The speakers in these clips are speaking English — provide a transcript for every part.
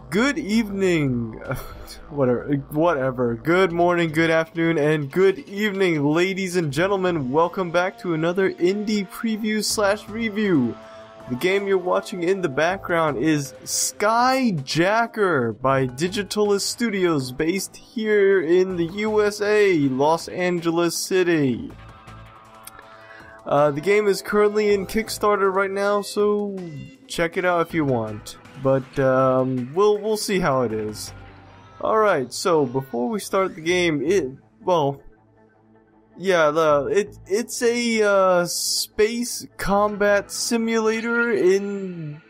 Good evening, whatever. Good morning, good afternoon, and good evening, ladies and gentlemen. Welcome back to another indie preview / review. The game you're watching in the background is Skyjacker by Digitilus Studios, based here in the USA, Los Angeles City. The game is currently in Kickstarter right now, so check it out if you want. But we'll see how it is. Alright, so before we start the game, it's a space combat simulator in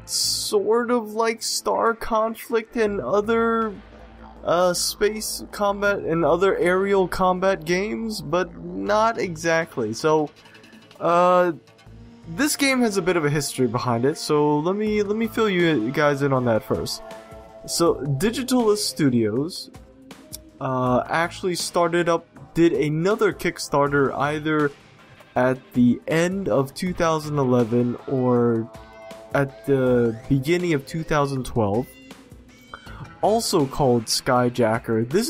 sort of like Star Conflict and other space combat and other aerial combat games, but not exactly. So this game has a bit of a history behind it, so let me fill you guys in on that first. So Digitilus Studios actually did another Kickstarter either at the end of 2011 or at the beginning of 2012, also called Skyjacker. This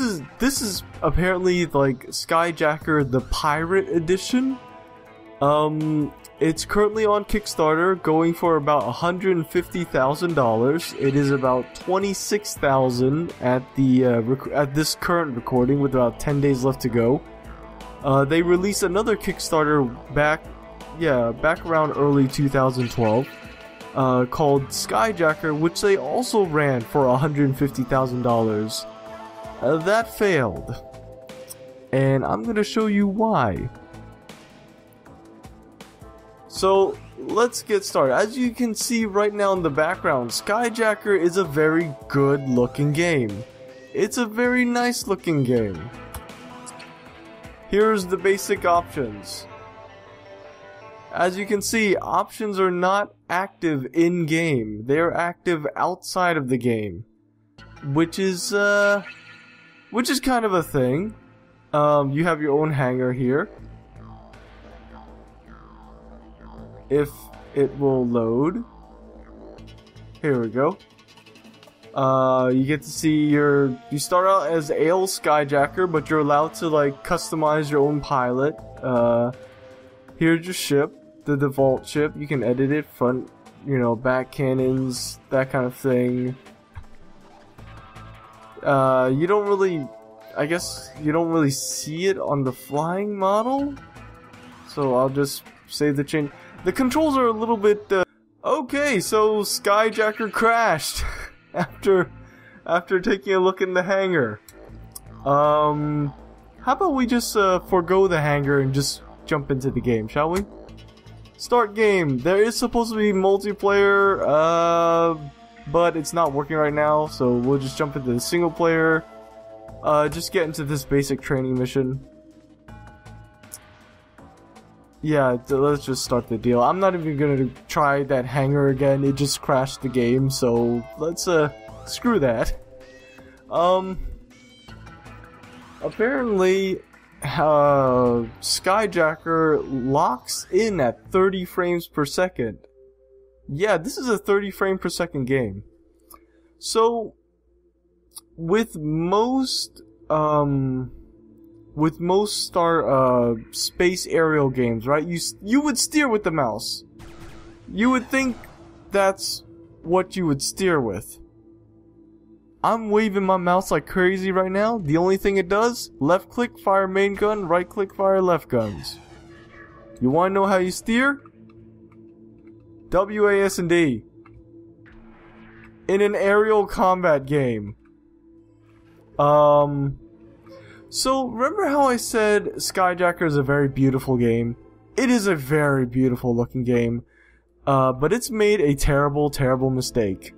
is apparently like Skyjacker the Pirate Edition. It's currently on Kickstarter, going for about $150,000. It is about $26,000 at this current recording, with about 10 days left to go. They released another Kickstarter back around early 2012, called Skyjacker, which they also ran for $150,000. That failed, and I'm gonna show you why. So let's get started. As you can see right now in the background, Skyjacker is a very good looking game. It's a very nice looking game. Here's the basic options. As you can see, options are not active in game. They are active outside of the game, which is kind of a thing. You have your own hangar here. If it will load. Here we go. You get to see you start out as Ale Skyjacker, but you're allowed to like customize your own pilot. Here's your ship, the default ship. You can edit it, front, back cannons, that kind of thing. You don't really see it on the flying model, so I'll just save the change. The controls are a little bit, okay, so Skyjacker crashed after taking a look in the hangar. How about we just forego the hangar and just jump into the game, shall we? Start game. There is supposed to be multiplayer, but it's not working right now, so we'll just jump into the single player. Just get into this basic training mission. Yeah, let's just start the deal. I'm not even gonna try that hangar again. It just crashed the game, so let's screw that. Apparently Skyjacker locks in at 30 frames per second. Yeah, this is a 30 frame per second game. So with most space aerial games, right? You would steer with the mouse. You would think that's what you would steer with. I'm waving my mouse like crazy right now. The only thing it does, left click, fire main gun, right click, fire left guns. You wanna know how you steer? WASD. In an aerial combat game. So, remember how I said Skyjacker is a very beautiful game? It is a very beautiful looking game, but it's made a terrible, terrible mistake.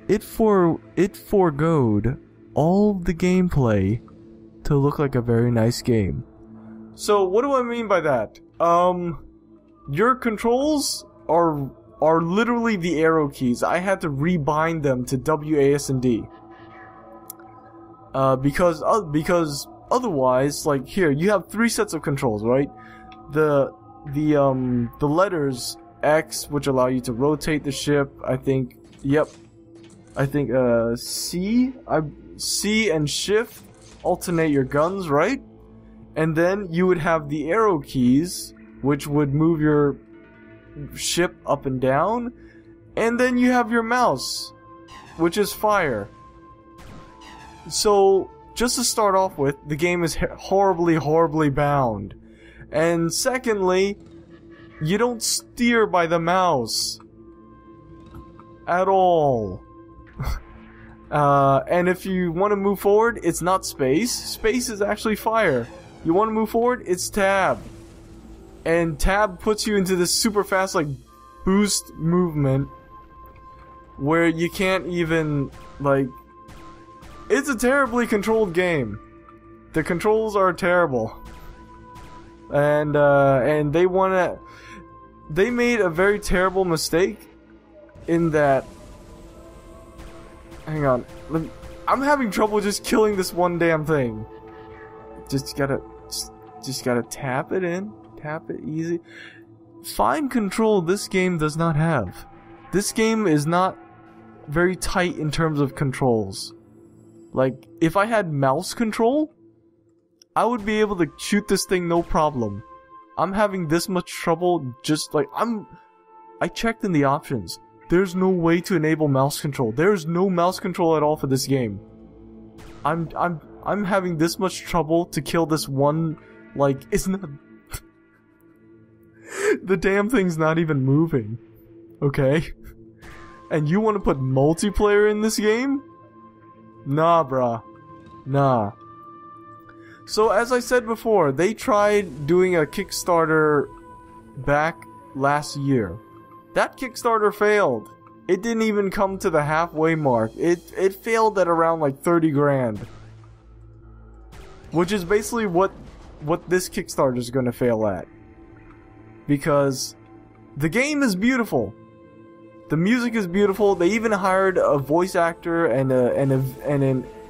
It forgoed all the gameplay to look like a very nice game. So, what do I mean by that? Your controls are literally the arrow keys. I had to rebind them to WASD. Because otherwise, like here, you have 3 sets of controls, right? The letters X, which allow you to rotate the ship, I think Yep. I think C and shift alternate your guns, right? And then you would have the arrow keys, which would move your ship up and down. And then you have your mouse, which is fire. So, just to start off with, the game is horribly bound. And secondly, you don't steer by the mouse. At all. And if you want to move forward, it's not space. Space is actually fire. You want to move forward, it's tab. And tab puts you into this super fast, like, boost movement where you can't even, like... It's a terribly controlled game. The controls are terrible. And they made a very terrible mistake in that... Hang on. I'm having trouble just killing this one damn thing. Just gotta tap it in. Tap it easy. Fine control this game does not have. This game is not very tight in terms of controls. Like, if I had mouse control, I would be able to shoot this thing no problem. I'm having this much trouble just like... I checked in the options. There's no way to enable mouse control. There's no mouse control at all for this game. I'm having this much trouble to kill this one, like, it's not... The damn thing's not even moving. Okay? And you want to put multiplayer in this game? Nah, bruh. Nah. So, as I said before, they tried doing a Kickstarter back last year. That Kickstarter failed. It didn't even come to the halfway mark. It failed at around like 30 grand. Which is basically what this Kickstarter is gonna fail at. Because the game is beautiful. The music is beautiful. They even hired a voice actor and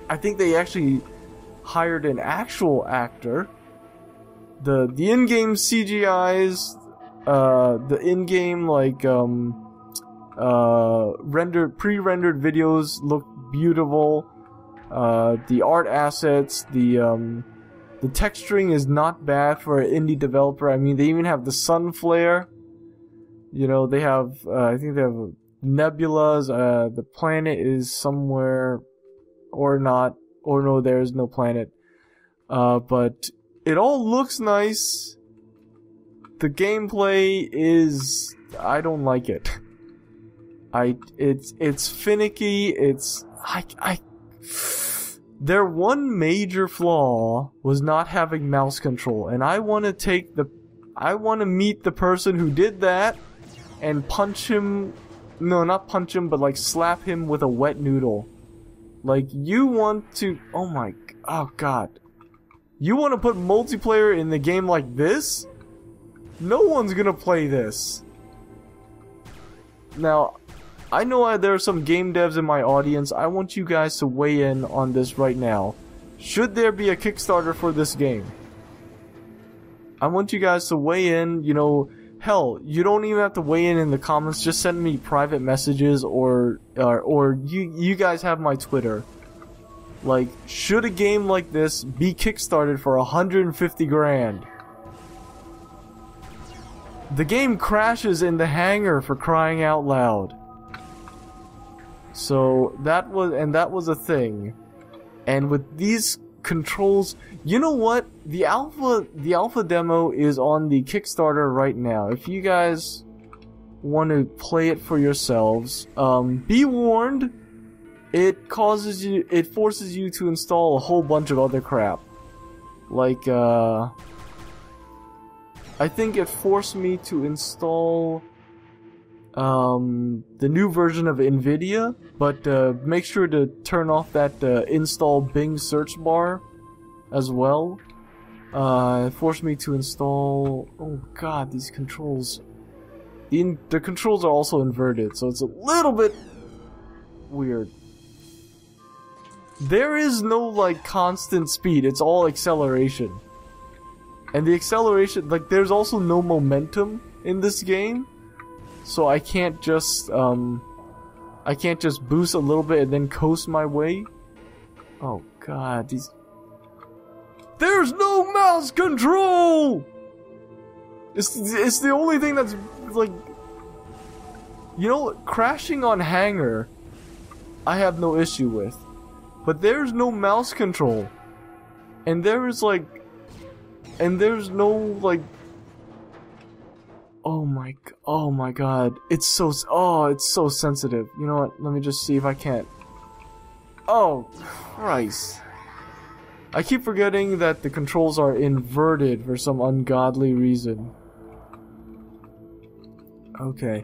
I think they actually hired an actual actor. The in-game CGIs, the in-game like pre-rendered videos look beautiful. The art assets, the texturing is not bad for an indie developer. I mean, they even have the sun flare. You know, they have, I think they have nebulas. The planet is somewhere, or not, or no, there is no planet. But it all looks nice. The gameplay is, I don't like it. It's finicky. Their one major flaw was not having mouse control, and I want to meet the person who did that and punch him. No, not punch him, but like slap him with a wet noodle. Like, you want to, oh god. You want to put multiplayer in the game like this? No one's gonna play this. Now, I know there are some game devs in my audience. I want you guys to weigh in on this right now. Should there be a Kickstarter for this game? I want you guys to weigh in, you know, hell, you don't even have to weigh in the comments. Just send me private messages or you guys have my Twitter. Like, should a game like this be kickstarted for 150 grand? The game crashes in the hangar, for crying out loud. So that was a thing. And with these controls, you know what? The alpha demo is on the Kickstarter right now. If you guys want to play it for yourselves, be warned, it forces you to install a whole bunch of other crap. Like, I think it forced me to install the new version of NVIDIA, but make sure to turn off that install Bing search bar as well. It forced me to install... Oh god, these controls... The controls are also inverted, so it's a little bit weird. There is no, like, constant speed, it's all acceleration. And the acceleration, like, there's also no momentum in this game. So I can't just, I can't just boost a little bit and then coast my way? Oh god, these... There's no mouse control! It's the only thing that's, like... You know, crashing on Hangar, I have no issue with. But there's no mouse control. And there's like... And there's no, like... Oh my god. It's so sensitive. You know what? Let me just see if I can't... Oh, Christ. I keep forgetting that the controls are inverted for some ungodly reason. Okay.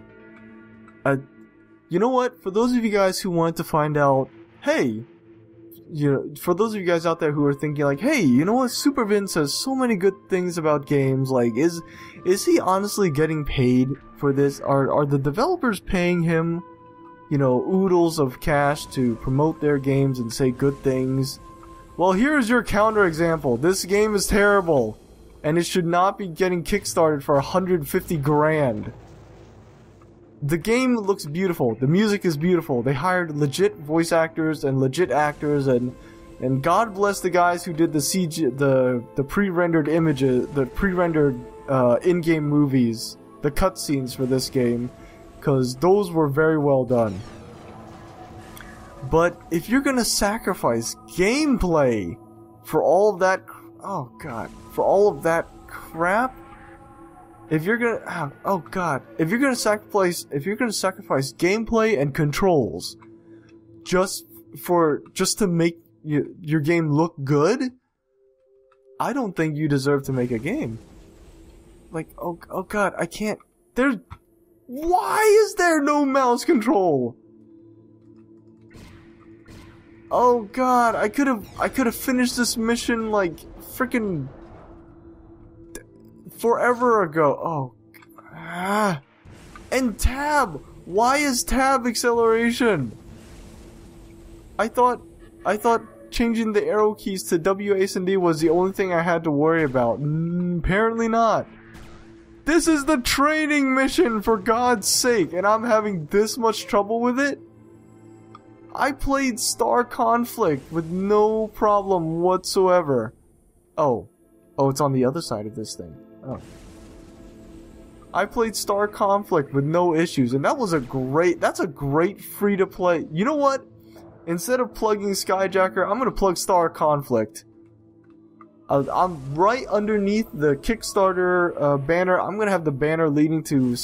You know what? For those of you guys who wanted to find out, hey, for those of you guys out there who are thinking like, hey, you know what? Supervin says so many good things about games. Like, is he honestly getting paid for this? Are the developers paying him, you know, oodles of cash to promote their games and say good things? Well, here's your counterexample. This game is terrible, and it should not be getting kickstarted for 150 grand. The game looks beautiful. The music is beautiful. They hired legit voice actors and legit actors, and God bless the guys who did the CG, the pre-rendered images, the pre-rendered in-game movies, the cutscenes for this game, because those were very well done. But if you're gonna sacrifice gameplay for all of that, oh god, for all of that crap. If you're gonna, oh god, if you're gonna sacrifice gameplay and controls, just to make your game look good, I don't think you deserve to make a game. Like, oh god, I can't. Why is there no mouse control? Oh god, I could have finished this mission like freaking forever ago. Oh, and tab. Why is tab acceleration? I thought changing the arrow keys to W, A, and D was the only thing I had to worry about. Apparently not. This is the training mission, for God's sake, and I'm having this much trouble with it? I played Star Conflict with no problem whatsoever. Oh, it's on the other side of this thing. Oh. I played Star Conflict with no issues, and that's a great free-to-play. You know what? Instead of plugging Skyjacker, I'm gonna plug Star Conflict. I'm right underneath the Kickstarter banner. I'm gonna have the banner leading to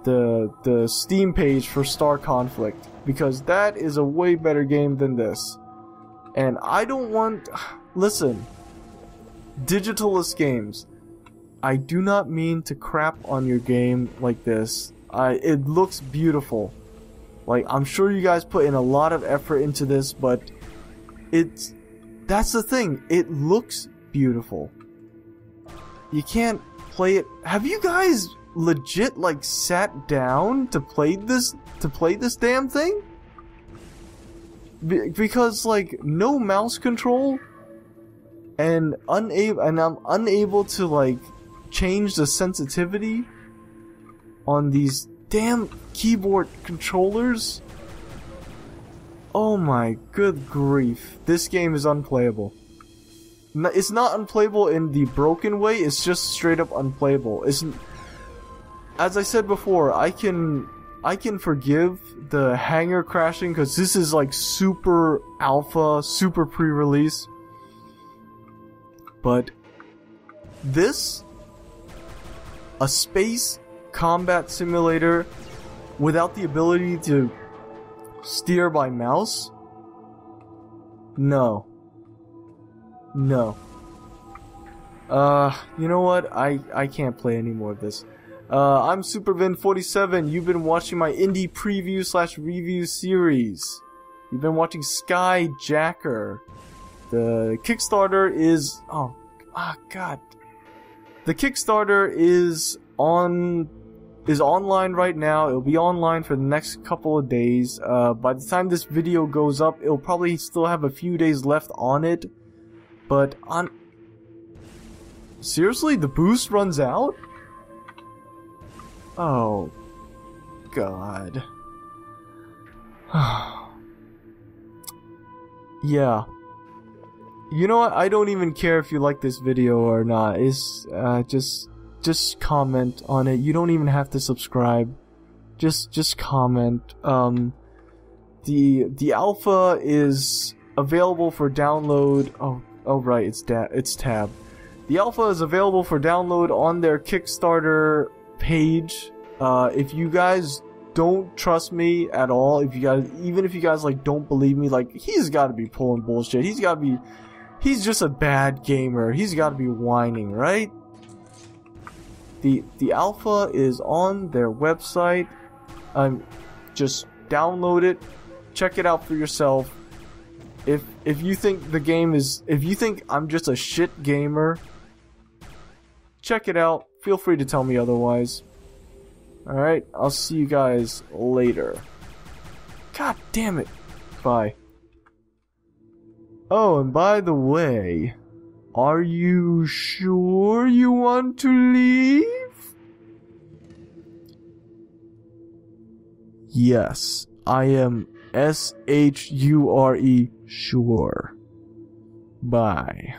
the Steam page for Star Conflict, because that is a way better game than this. And I don't want... Listen, Digitilus Games, I do not mean to crap on your game like this. It looks beautiful. Like, I'm sure you guys put in a lot of effort into this, but that's the thing. It looks beautiful. You can't play it. Have you guys legit like sat down to play this damn thing? Because like no mouse control, and I'm unable to like change the sensitivity on these damn keyboard controllers. Oh my good grief. This game is unplayable. It's not unplayable in the broken way, it's just straight up unplayable. As I said before, I can forgive the hangar crashing because this is like super alpha, super pre-release. But this, a space combat simulator without the ability to steer by mouse? No. No. You know what? I can't play any more of this. I'm Supervin47. You've been watching my indie preview / review series. You've been watching Skyjacker. The Kickstarter is... God. The Kickstarter is online right now. It'll be online for the next couple of days. By the time this video goes up, it'll probably still have a few days left on it. But seriously, the boost runs out? Oh, God. Yeah. You know what? I don't even care if you like this video or not. It's just comment on it. You don't even have to subscribe. Just comment. The alpha is available for download. Oh right, it's tab. The alpha is available for download on their Kickstarter page. If you guys don't trust me at all, even if you guys like don't believe me, like he's got to be pulling bullshit. He's just a bad gamer. He's got to be whining, right? The alpha is on their website. Just download it, check it out for yourself. If you think the game is, if you think I'm just a shit gamer, check it out. Feel free to tell me otherwise. Alright, I'll see you guys later. God damn it. Bye. Oh, and by the way, are you sure you want to leave? Yes, I am SHURE sure. Bye.